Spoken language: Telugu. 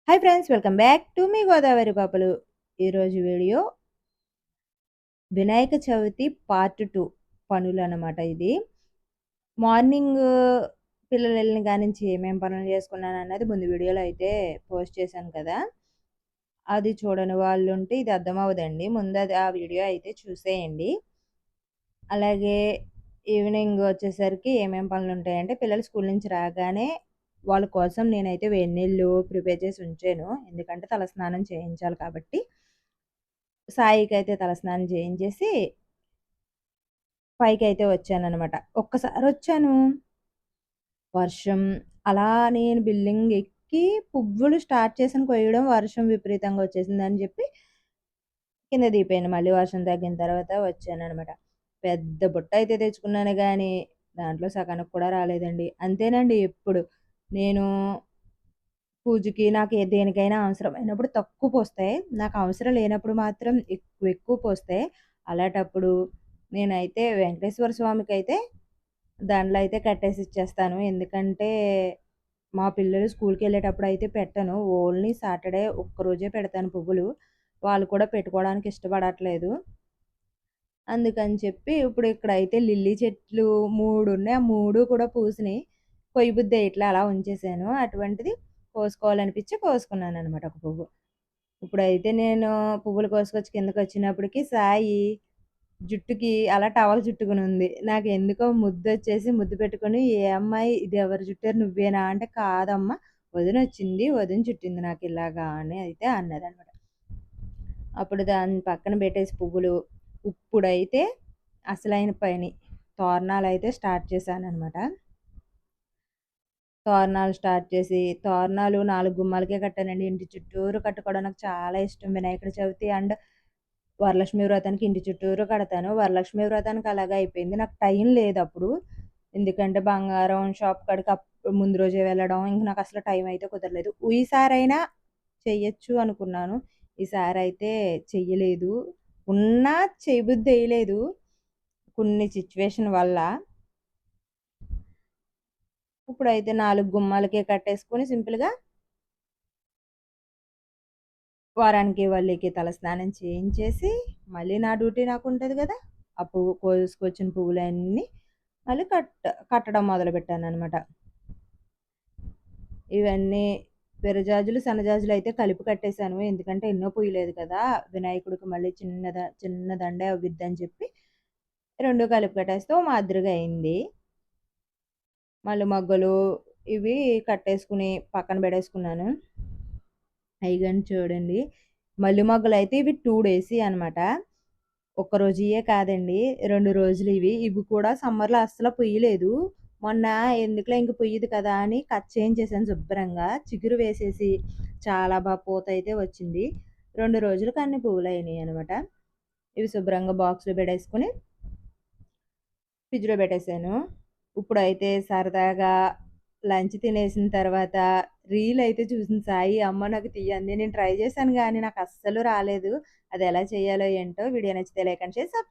Hi friends, welcome back to మీ గోదావరి పాపలు. ఈరోజు వీడియో వినాయక చవితి పార్ట్ 2 పనులు అన్నమాట. ఇది మార్నింగ్ పిల్లలు వెళ్ళిన కాడి నుంచి ఏమేం పనులు చేసుకున్నాను అన్నది ముందు వీడియోలో అయితే పోస్ట్ చేశాను కదా. అది చూడని వాళ్ళు ఉంటే ఇది అర్థమవుదండి. ముందు అది ఆ వీడియో అయితే చూసేయండి. అలాగే ఈవినింగ్ వచ్చేసరికి ఏమేం పనులు ఉంటాయంటే, పిల్లలు స్కూల్ నుంచి రాగానే వాళ్ళ కోసం నేనైతే వేడి నీళ్ళు ప్రిపేర్ చేసి ఉంచాను. ఎందుకంటే తలస్నానం చేయించాలి కాబట్టి. సాయికైతే తలస్నానం చేయించేసి పైకైతే వచ్చాననమాట. ఒక్కసారొచ్చాను. వర్షం అలా నేను బిల్డింగ్ ఎక్కి పువ్వులు స్టార్ట్ చేశాను కొయ్యడం. వర్షం విపరీతంగా వచ్చేసిందని చెప్పి కింద దిగిపోయాను. మళ్ళీ వర్షం తగ్గిన తర్వాత వచ్చాననమాట. పెద్ద బుట్ట అయితే తెచ్చుకున్నాను గానీ, దాంట్లో సగానికి కూడా రాలేదండి. అంతేనండి ఎప్పుడు. నేను పూజకి నాకు దేనికైనా అవసరమైనప్పుడు తక్కువ పోస్తాయి. నాకు అవసరం లేనప్పుడు మాత్రం ఎక్కువ ఎక్కువ పోస్తాయి. అలాటప్పుడు నేనైతే వెంకటేశ్వర స్వామికైతే దండలు అయితే కట్టేసి ఇచ్చేస్తాను. ఎందుకంటే మా పిల్లలు స్కూల్‌కెళ్ళేటప్పుడు అయితే పెట్టను. ఓన్లీ సాటర్‌డే ఒక్కరోజే పెడతాను పువ్వులు. వాళ్ళు కూడా పెట్టుకోవడానికి ఇష్టపడట్లేదు. అందుకని చెప్పి ఇప్పుడు ఇక్కడైతే లిల్లీ చెట్లు 3 ఉన్నాయి. ఆ 3 కూడా పూసినాయి. కొయ్యబుద్ధేయట్లే అలా ఉంచేసాను. అటువంటిది కోసుకోవాలనిపించి కోసుకున్నాననమాట ఒక పువ్వు. ఇప్పుడైతే నేను పువ్వులు కోసుకొచ్చి కిందకొచ్చినప్పటికి సాయి జుట్టుకి అలా టవల్ చుట్టుకునుంది. నాకెందుకో ముద్దొచ్చేసి ముద్దు పెట్టుకొని, "ఏ అమ్మాయి ఇది ఎవరు చుట్టారు నువ్వేనా?" అంటే, "కాదమ్మా వదినొచ్చింది. వదిన చుట్టింది నాకిలాగా" అని అయితే అన్నదనమాట. అప్పుడు దాన్ని పక్కన పెట్టేసి పువ్వులు, ఇప్పుడైతే అసలైన పని తోరణాలైతే స్టార్ట్ చేశాననమాట. తోరణాలు స్టార్ట్ చేసి, తోరణాలు 4 గుమ్మాలకే కట్టానండి. ఇంటి చుట్టూరు కట్టుకోవడం నాకు చాలా ఇష్టం. వినాయకుడి చవితి అండ్ వరలక్ష్మి వ్రతానికి ఇంటి చుట్టూరు కడతాను. వరలక్ష్మి వ్రతానికి అలాగే అయిపోయింది. నాకు టైం లేదప్పుడు. ఎందుకంటే బంగారం షాప్ కాడికి ముందు రోజే వెళ్ళడం. ఇంక నాకసలు టైం అయితే కుదరలేదు. ఈసారైనా చెయ్యొచ్చు అనుకున్నాను. ఈసారైతే చెయ్యలేదు. ఉన్నా చేయబుద్ధేయలేదు. కొన్ని సిట్యుయేషన్ వల్ల. ఇప్పుడైతే 4 గుమ్మాలకే కట్టేసుకొని సింపుల్‌గా వారానికి వల్లికి తలస్నానం చేయించేసి, మళ్ళీ నా డ్యూటీ నాకుంటది గదా! ఆ పువ్వు కోసుకొచ్చిన పువ్వులన్నీ మళ్ళీ కట్టడం మొదలుపెట్టాననమాట. ఇవన్నీ విరజాజులు, సన్నజాజులయితే కలిపి కట్టేశాను. ఎందుకంటే ఎన్నో పూయలేదు కదా! వినాయకుడికి మళ్ళీ చిన్న దండే అవుద్దని చెప్పి 2 కలిపి కట్టేస్తే ఓ మాదిరిగా అయింది. మళ్ళీ మొగ్గలు ఇవి కట్టేసుకొని పక్కన పెట్టేసుకున్నాను. అయ్యగాని చూడండి. మల్లె మొగ్గలైతే ఇవి 2 డేసియి అనమాట. ఒక్క రోజుయే కాదండి. 2 రోజులు ఇవి. ఇవి కూడా సమ్మర్‌లో అస్సలు పుయ్యలేదు. మొన్న ఎందుకులే ఇంక పుయ్యదు కదా అని కట్ చేయించేసాను శుభ్రంగా. చిగురు వేసేసి చాలా పూతయితే వచ్చింది. 2 రోజులకి అన్ని పువ్వులయినియనమాట. ఇవి శుభ్రంగా బాక్స్‌లో పెట్టేసుకొని ఫ్రిడ్జ్‌లో పెట్టేసాను. ఇప్పుడైతే సరదాగా లంచ్ తినేసిన తర్వాత రీలయితే చూసింది సాయి. అమ్మ నాకు తీయంది. నేను ట్రై చేశాను గానీ నాకస్సలు రాలేదు. అదెలా చేయాలో ఏంటో వీడియో నచ్చితే లైక్ అండ్ షేర్